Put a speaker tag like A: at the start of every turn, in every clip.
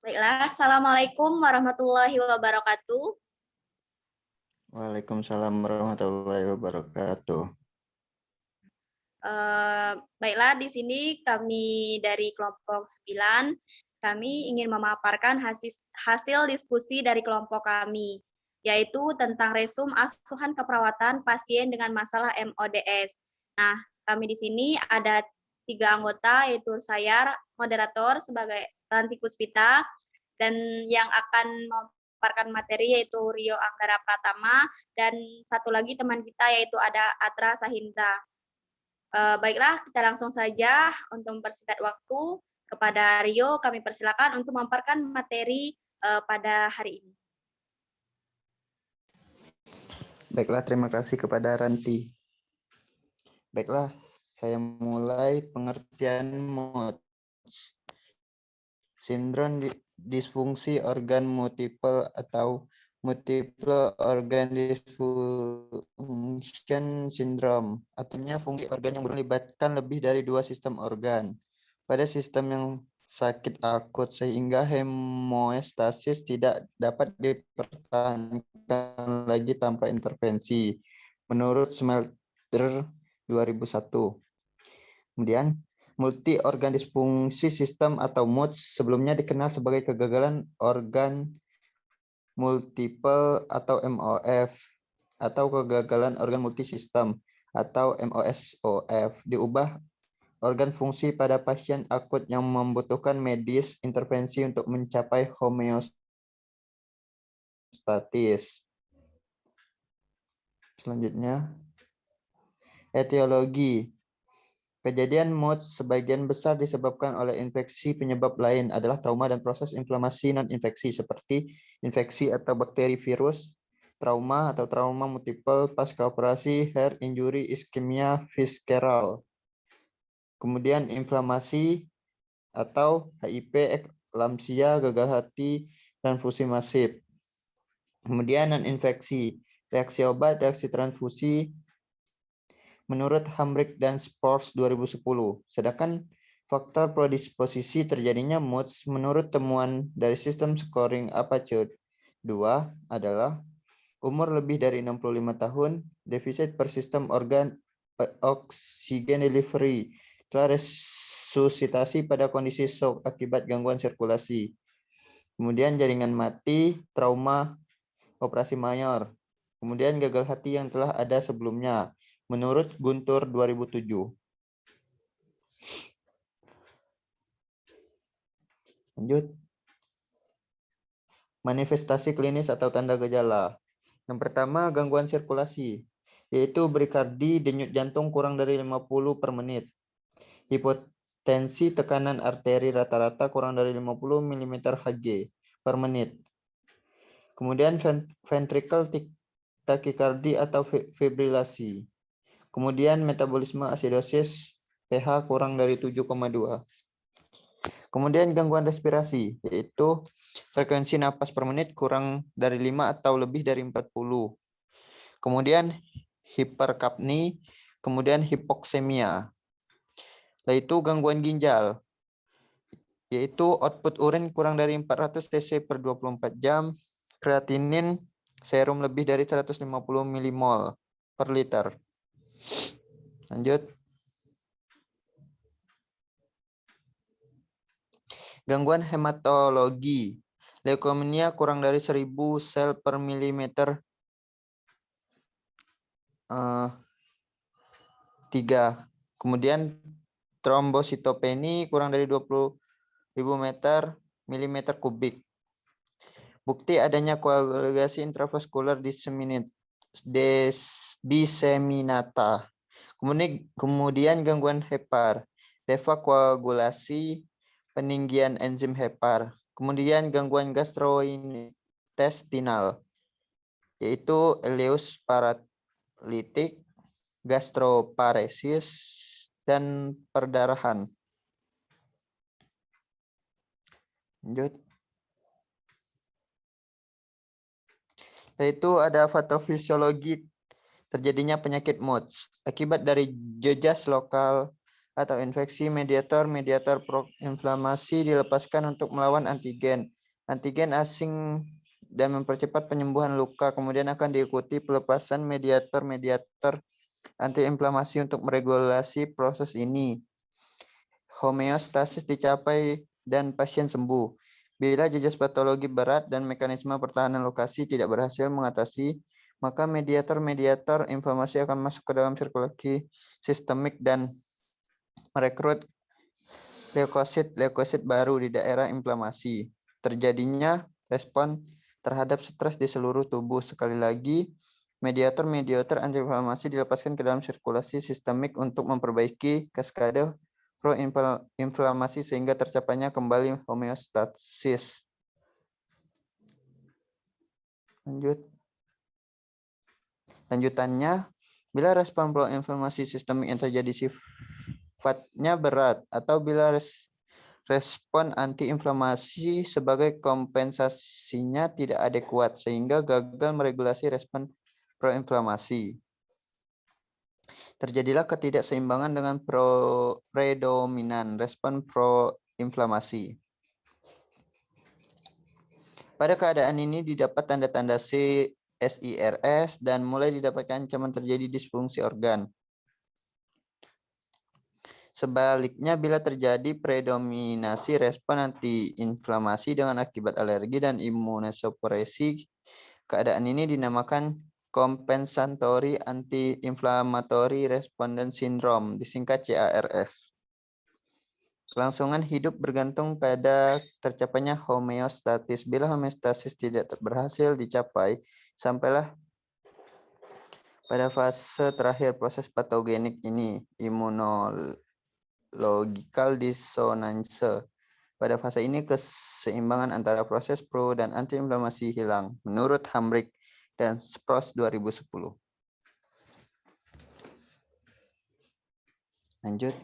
A: Baiklah, Assalamualaikum warahmatullahi wabarakatuh.
B: Waalaikumsalam warahmatullahi wabarakatuh.
A: Baiklah, di sini kami dari kelompok 9, kami ingin memaparkan hasil diskusi dari kelompok kami, yaitu tentang resum asuhan keperawatan pasien dengan masalah MODS. Nah, kami di sini ada 3 anggota, yaitu saya, moderator sebagai Ranti Puspita, dan yang akan memaparkan materi yaitu Rio Anggara Pratama, dan satu lagi teman kita yaitu ada Atra Sahinda. Baiklah, kita langsung saja untuk mempersingkat waktu kepada Rio, kami persilakan untuk memaparkan materi pada hari ini.
B: Baiklah, terima kasih kepada Ranti. Baiklah, saya mulai pengertian MODS. Sindrom disfungsi organ multiple atau multiple organ dysfunction syndrome. Artinya fungsi organ yang melibatkan lebih dari 2 sistem organ. Pada sistem yang sakit akut sehingga hemostasis tidak dapat dipertahankan lagi tanpa intervensi. Menurut Smelter 2001. Kemudian multi organ disfungsi sistem atau MODS sebelumnya dikenal sebagai kegagalan organ multiple atau MOF atau kegagalan organ multisistem atau MOSOF. Diubah organ fungsi pada pasien akut yang membutuhkan medis intervensi untuk mencapai homeostatis. Selanjutnya, etiologi. Kejadian MODS sebagian besar disebabkan oleh infeksi. Penyebab lain adalah trauma dan proses inflamasi non-infeksi seperti infeksi atau bakteri virus, trauma atau trauma multiple pasca operasi, hair injury, iskemia visceral. Kemudian inflamasi atau HIP, eklamsia, gagal hati, transfusi masif. Kemudian non-infeksi, reaksi obat, reaksi transfusi, menurut Hamrick dan Sports 2010. Sedangkan faktor predisposisi terjadinya MODS menurut temuan dari sistem scoring Apache 2 adalah umur lebih dari 65 tahun, defisit per sistem organ oksigen delivery, telah resusitasi pada kondisi shock akibat gangguan sirkulasi. Kemudian jaringan mati, trauma, operasi mayor. Kemudian gagal hati yang telah ada sebelumnya. Menurut Guntur 2007. Lanjut. Manifestasi klinis atau tanda gejala. Yang pertama, gangguan sirkulasi, yaitu bradikardi, denyut jantung kurang dari 50 per menit. Hipotensi tekanan arteri rata-rata kurang dari 50 mm Hg per menit. Kemudian ventricle tachycardia atau fibrilasi. Kemudian metabolisme asidosis, pH kurang dari 7,2. Kemudian gangguan respirasi, yaitu frekuensi napas per menit kurang dari 5 atau lebih dari 40. Kemudian hiperkapni, kemudian hipoksemia. Yaitu gangguan ginjal, yaitu output urin kurang dari 400 cc per 24 jam, kreatinin serum lebih dari 150 mmol per liter. Lanjut. Gangguan hematologi. Leukemia kurang dari 1000 sel per milimeter 3. Kemudian trombositopeni kurang dari 20.000 milimeter kubik. Bukti adanya koagulasi intravaskular diseminata. Kemudian gangguan hepar, devakoagulasi, peninggian enzim hepar. Kemudian gangguan gastrointestinal, yaitu ileus paralitik, gastroparesis, dan perdarahan. Lanjut. Yaitu ada patofisiologi terjadinya penyakit MODS akibat dari jejas lokal atau infeksi, mediator proinflamasi dilepaskan untuk melawan antigen asing dan mempercepat penyembuhan luka. Kemudian akan diikuti pelepasan mediator antiinflamasi untuk meregulasi proses ini. Homeostasis dicapai dan pasien sembuh. Bila jejas patologi berat dan mekanisme pertahanan lokasi tidak berhasil mengatasi, maka mediator inflamasi akan masuk ke dalam sirkulasi sistemik dan merekrut leukosit baru di daerah inflamasi. Terjadinya respon terhadap stres di seluruh tubuh. Sekali lagi, mediator antiinflamasi dilepaskan ke dalam sirkulasi sistemik untuk memperbaiki kaskade proinflamasi sehingga tercapainya kembali homeostasis. Lanjutannya, bila respon proinflamasi sistemik yang terjadi sifatnya berat atau bila respon antiinflamasi sebagai kompensasinya tidak adekuat sehingga gagal meregulasi respon proinflamasi. Terjadilah ketidakseimbangan dengan predominan respon proinflamasi. Pada keadaan ini didapat tanda-tanda CSIRS dan mulai didapatkan ancaman terjadi disfungsi organ. Sebaliknya, bila terjadi predominasi respon antiinflamasi dengan akibat alergi dan imunosupresi, keadaan ini dinamakan compensatory anti-inflammatory response syndrome, disingkat CARS. Kelangsungan hidup bergantung pada tercapainya homeostatis. Bila homeostasis tidak berhasil dicapai, sampailah pada fase terakhir proses patogenik ini, immunological dissonance. Pada fase ini keseimbangan antara proses pro dan antiinflamasi hilang, menurut Hamrick dan Spross 2010. Lanjut.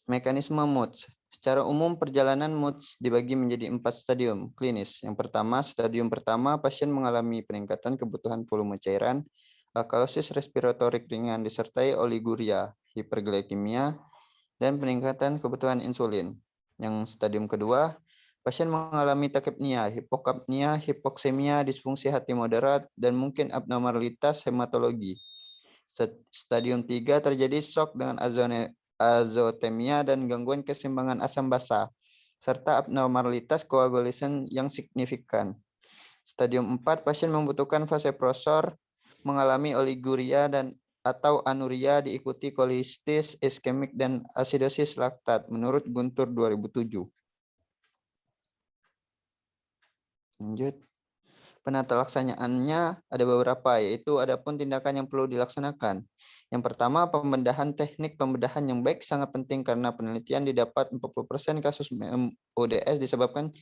B: Mekanisme MOODS. Secara umum, perjalanan MOODS dibagi menjadi 4 stadium klinis. Yang pertama, stadium pertama, pasien mengalami peningkatan kebutuhan volume cairan, alkalosis respiratorik ringan disertai oliguria, hiperglikemia, dan peningkatan kebutuhan insulin. Yang stadium kedua, pasien mengalami takipnia, hipokapnia, hipoksemia, disfungsi hati moderat, dan mungkin abnormalitas hematologi. Stadium 3 terjadi shock dengan azotemia dan gangguan keseimbangan asam basa, serta abnormalitas koagulasi yang signifikan. Stadium 4, pasien membutuhkan vasopressor, mengalami oliguria dan atau anuria diikuti kolistis iskemik dan asidosis laktat, menurut Guntur 2007. Lanjut. Penata laksanaannya ada beberapa, yaitu adapun tindakan yang perlu dilaksanakan. Yang pertama, pembedahan. Teknik pembedahan yang baik sangat penting karena penelitian didapat 40% kasus ODS disebabkan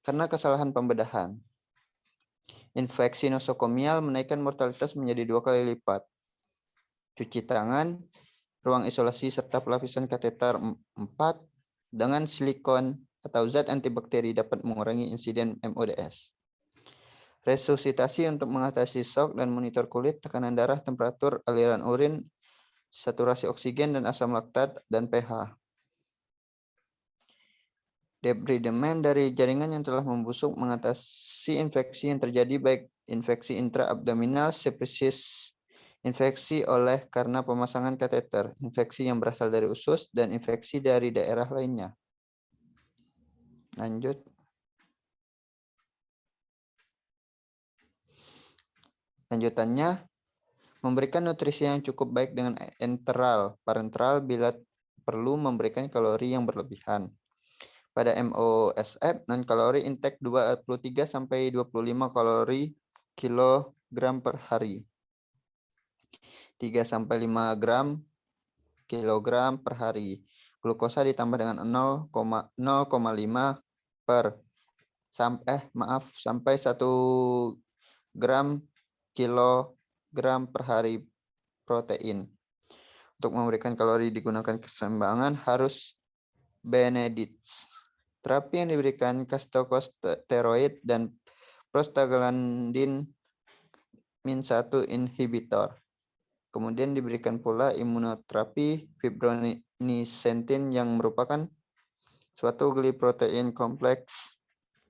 B: karena kesalahan pembedahan. Infeksi nosokomial menaikkan mortalitas menjadi 2 kali lipat. Cuci tangan, ruang isolasi serta pelapisan kateter 4 dengan silikon atau zat antibakteri dapat mengurangi insiden MODS. Resusitasi untuk mengatasi shock dan monitor kulit, tekanan darah, temperatur, aliran urin, saturasi oksigen dan asam laktat, dan pH. Debridement dari jaringan yang telah membusuk mengatasi infeksi yang terjadi baik infeksi intraabdominal, sepsis, infeksi oleh karena pemasangan kateter, infeksi yang berasal dari usus, dan infeksi dari daerah lainnya. Lanjut. Lanjutannya, memberikan nutrisi yang cukup baik dengan enteral, parenteral bila perlu memberikan kalori yang berlebihan. Pada MOSF, non-kalori intake 23-25 kalori kilogram per hari. 3-5 gram kilogram per hari. Glukosa ditambah dengan 0,5 sampai 1 gram kilogram per hari protein. Untuk memberikan kalori digunakan keseimbangan harus Benedict's. Terapi yang diberikan corticosteroid dan prostaglandin min 1 inhibitor. Kemudian diberikan pula imunoterapi fibronisentin yang merupakan suatu gliprotein kompleks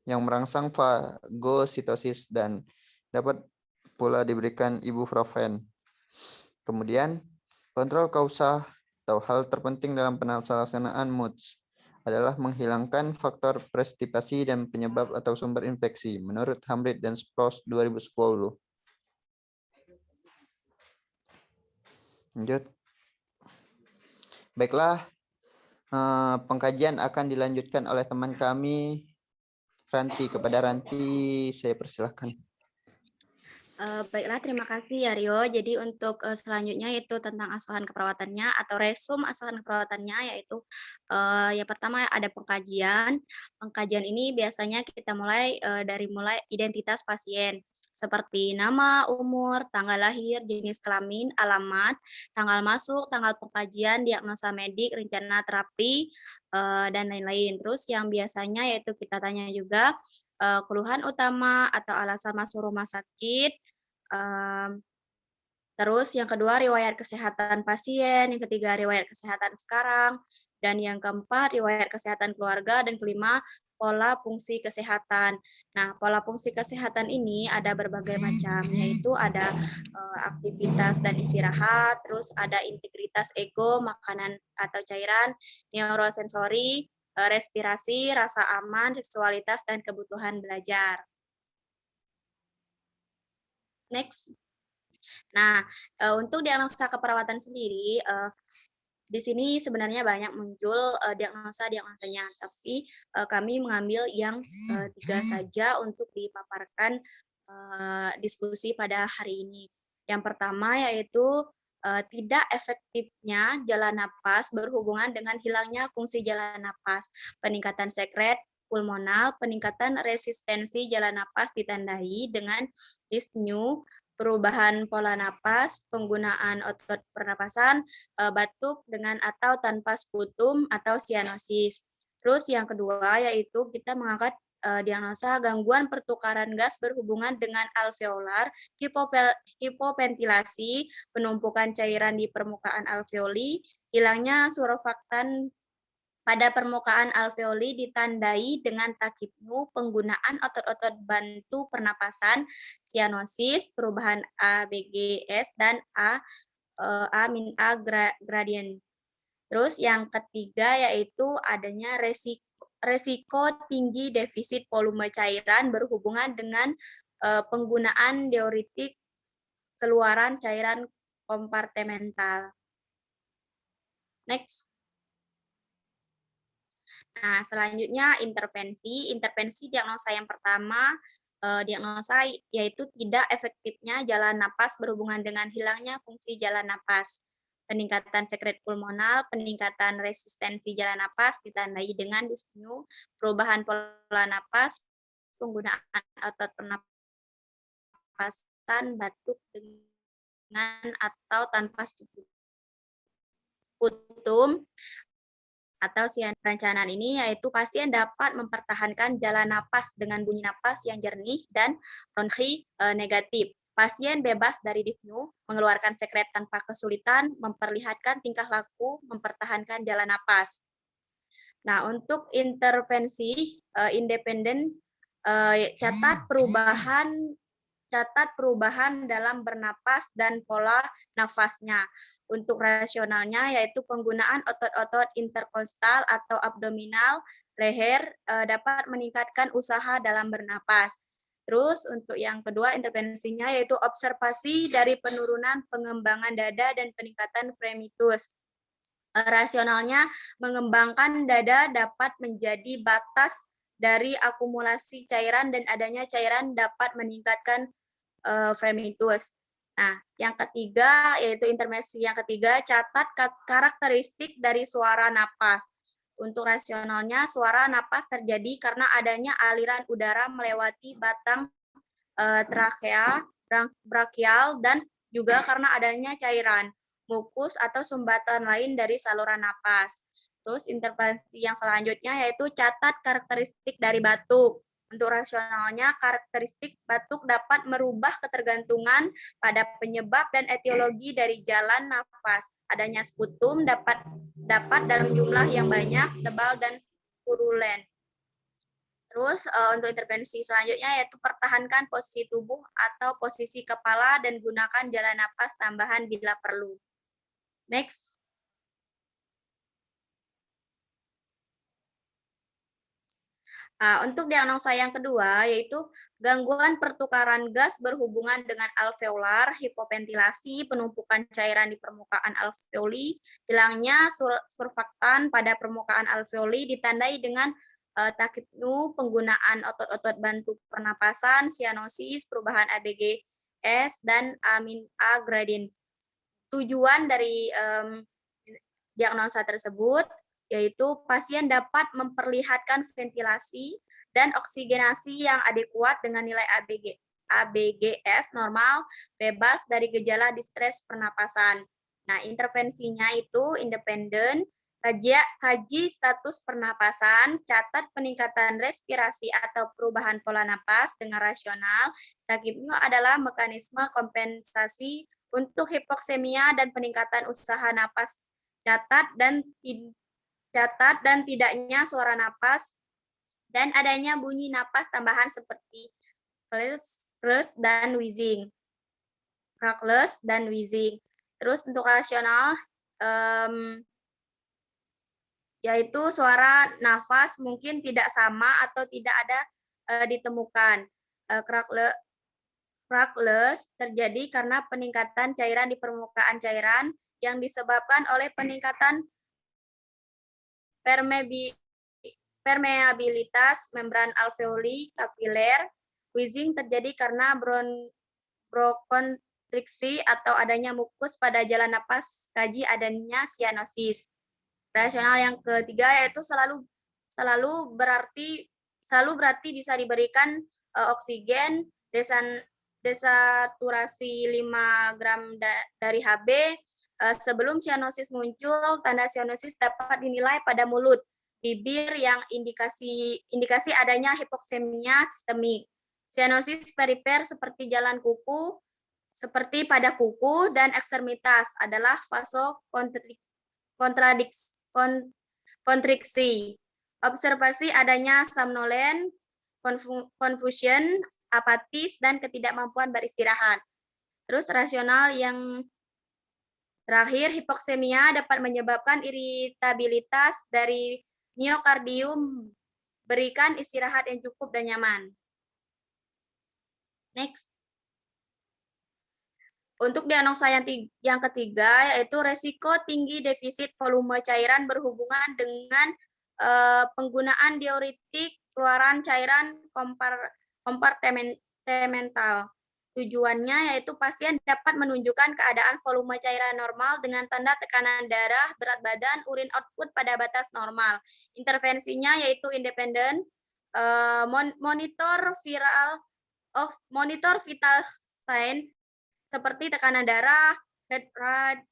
B: yang merangsang fagositosis dan dapat pula diberikan ibuprofen. Kemudian, kontrol kausa atau hal terpenting dalam pelaksanaan MUTS adalah menghilangkan faktor prestipasi dan penyebab atau sumber infeksi menurut Hamrit dan Sprouse 2010. Lanjut. Baiklah, pengkajian akan dilanjutkan oleh teman kami, Ranti. Kepada Ranti, saya persilahkan.
A: Baiklah, terima kasih ya Rio. Jadi untuk selanjutnya itu tentang asuhan keperawatannya atau resum asuhan keperawatannya, yaitu yang pertama ada pengkajian. Pengkajian ini biasanya kita mulai dari identitas pasien seperti nama, umur, tanggal lahir, jenis kelamin, alamat, tanggal masuk, tanggal pengkajian, diagnosa medik, rencana terapi, dan lain-lain. Terus yang biasanya yaitu kita tanya juga keluhan utama atau alasan masuk rumah sakit. Terus yang kedua riwayat kesehatan pasien, yang ketiga riwayat kesehatan sekarang, dan yang keempat riwayat kesehatan keluarga, dan kelima pola fungsi kesehatan. Nah, pola fungsi kesehatan ini ada berbagai macam, yaitu ada aktivitas dan istirahat, terus ada integritas ego, makanan atau cairan, neurosensori, respirasi, rasa aman, seksualitas, dan kebutuhan belajar. Next. Nah, untuk diagnosa keperawatan sendiri, di sini sebenarnya banyak muncul diagnosanya, tapi kami mengambil yang 3 saja untuk dipaparkan diskusi pada hari ini. Yang pertama yaitu tidak efektifnya jalan napas berhubungan dengan hilangnya fungsi jalan napas, peningkatan sekret pulmonal, peningkatan resistensi jalan napas ditandai dengan dyspnea, perubahan pola napas, penggunaan otot pernapasan, batuk dengan atau tanpa sputum atau sianosis. Terus yang kedua yaitu kita mengangkat diagnosa gangguan pertukaran gas berhubungan dengan alveolar, hipoventilasi, penumpukan cairan di permukaan alveoli, hilangnya surfaktan pada permukaan alveoli ditandai dengan takipnu, penggunaan otot-otot bantu pernapasan, sianosis, perubahan ABGS, dan A gradient. Terus yang ketiga yaitu adanya resiko tinggi defisit volume cairan berhubungan dengan penggunaan diuretik keluaran cairan kompartemental. Next. Nah, selanjutnya intervensi. Intervensi diagnosa yang pertama, diagnosa yaitu tidak efektifnya jalan napas berhubungan dengan hilangnya fungsi jalan napas. Peningkatan sekret pulmonal, peningkatan resistensi jalan napas ditandai dengan dyspnea, perubahan pola napas, penggunaan otot pernapasan, batuk dengan atau tanpa sputum, atau perencanaan ini yaitu pasien dapat mempertahankan jalan napas dengan bunyi napas yang jernih dan bronki negatif. Pasien bebas dari dyspnea, mengeluarkan sekret tanpa kesulitan, memperlihatkan tingkah laku, mempertahankan jalan napas. Nah, untuk intervensi independen, catat perubahan dalam bernapas dan pola nafasnya. Untuk rasionalnya yaitu penggunaan otot-otot interkostal atau abdominal leher dapat meningkatkan usaha dalam bernapas. Terus untuk yang kedua intervensinya yaitu observasi dari penurunan pengembangan dada dan peningkatan fremitus. Rasionalnya mengembangkan dada dapat menjadi batas dari akumulasi cairan dan adanya cairan dapat meningkatkan fremitus. Nah, yang ketiga yaitu intervensi yang ketiga, catat karakteristik dari suara napas. Untuk rasionalnya, suara napas terjadi karena adanya aliran udara melewati batang trakea, brachial, dan juga karena adanya cairan, mukus, atau sumbatan lain dari saluran napas. Terus intervensi yang selanjutnya yaitu catat karakteristik dari batuk. Untuk rasionalnya, karakteristik batuk dapat merubah ketergantungan pada penyebab dan etiologi dari jalan nafas. Adanya sputum dapat dalam jumlah yang banyak, tebal, dan purulen. Terus untuk intervensi selanjutnya yaitu pertahankan posisi tubuh atau posisi kepala dan gunakan jalan napas tambahan bila perlu. Next. Untuk diagnosa yang kedua, yaitu gangguan pertukaran gas berhubungan dengan alveolar, hipoventilasi, penumpukan cairan di permukaan alveoli, hilangnya surfaktan pada permukaan alveoli ditandai dengan takipnu, penggunaan otot-otot bantu pernapasan, sianosis, perubahan ABGS, dan amin A gradient. Tujuan dari diagnosa tersebut yaitu pasien dapat memperlihatkan ventilasi dan oksigenasi yang adekuat dengan nilai ABGS normal bebas dari gejala distres pernapasan. Nah, intervensinya itu independen, kaji status pernapasan, catat peningkatan respirasi atau perubahan pola napas dengan rasional. Takipnu adalah mekanisme kompensasi untuk hipoksemia dan peningkatan usaha napas. Catat dan tidaknya suara napas dan adanya bunyi napas tambahan seperti crackless dan wheezing. Crackless dan wheezing. Terus untuk rasional yaitu suara nafas mungkin tidak sama atau tidak ada ditemukan. Crackless terjadi karena peningkatan cairan di permukaan cairan yang disebabkan oleh peningkatan permeabilitas membran alveoli kapiler. Wheezing terjadi karena bronkokonstriksi atau adanya mukus pada jalan napas, kaji adanya sianosis. Rasional yang ketiga yaitu selalu berarti bisa diberikan oksigen desaturasi 5 gram dari HB. Sebelum sianosis muncul, tanda sianosis dapat dinilai pada mulut, bibir yang indikasi adanya hipoksemia sistemik. Sianosis perifer seperti jalan kuku, seperti pada kuku dan ekstremitas adalah vasokonstriksi. Observasi adanya somnolen, confusion, apatis, dan ketidakmampuan beristirahat. Terus rasional yang terakhir, hipoksemia dapat menyebabkan iritabilitas dari miokardium. Berikan istirahat yang cukup dan nyaman. Next. Untuk diagnosa yang ketiga, yaitu resiko tinggi defisit volume cairan berhubungan dengan penggunaan diuretik, keluaran cairan kompartemental. Tujuannya yaitu pasien dapat menunjukkan keadaan volume cairan normal dengan tanda tekanan darah, berat badan, urin output pada batas normal. Intervensinya yaitu independen, monitor vital sign seperti tekanan darah, heart rate,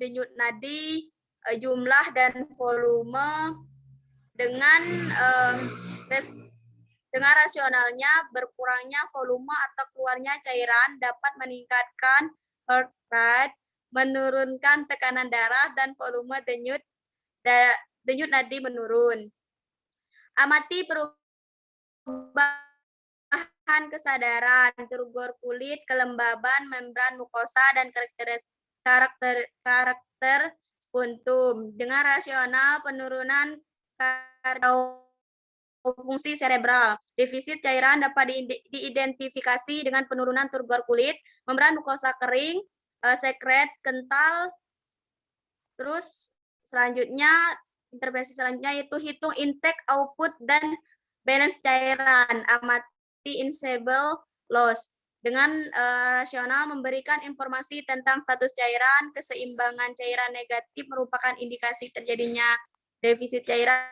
A: denyut nadi, jumlah dan volume dengan rasionalnya berkurangnya volume atau keluarnya cairan dapat meningkatkan heart rate, menurunkan tekanan darah dan volume denyut nadi menurun. Amati perubahan kesadaran, turgor kulit, kelembaban membran mukosa dan karakter spuntum. Dengan rasional penurunan fungsi cerebral. Defisit cairan dapat diidentifikasi dengan penurunan turgor kulit, membran mukosa kering, sekret kental. Terus selanjutnya, intervensi selanjutnya yaitu hitung intake, output, dan balance cairan. Amati insable loss. Dengan rasional memberikan informasi tentang status cairan, keseimbangan cairan negatif merupakan indikasi terjadinya defisit cairan.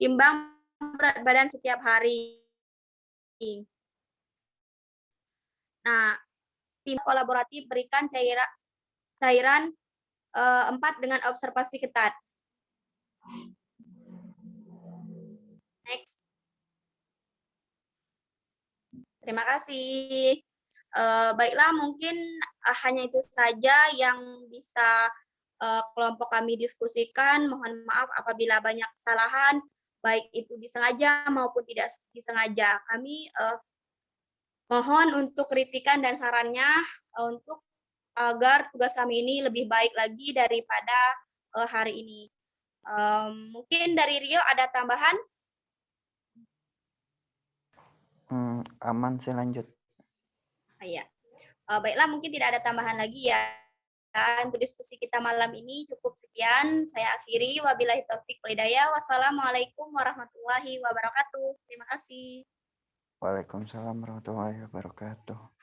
A: Timbang berat badan setiap hari. Nah, tim kolaboratif berikan cairan 4 dengan observasi ketat. Next. Terima kasih. Baiklah, mungkin hanya itu saja yang bisa kelompok kami diskusikan. Mohon maaf apabila banyak kesalahan, baik itu disengaja maupun tidak disengaja. Kami mohon untuk kritikan dan sarannya untuk agar tugas kami ini lebih baik lagi daripada hari ini. Mungkin dari Rio ada tambahan?
B: Aman, saya lanjut.
A: Iya. Baiklah, mungkin tidak ada tambahan lagi ya. Untuk diskusi kita malam ini cukup sekian. Saya akhiri. Wabillahi taufiq wal hidayah. Wassalamualaikum warahmatullahi wabarakatuh. Terima kasih.
B: Waalaikumsalam warahmatullahi wabarakatuh.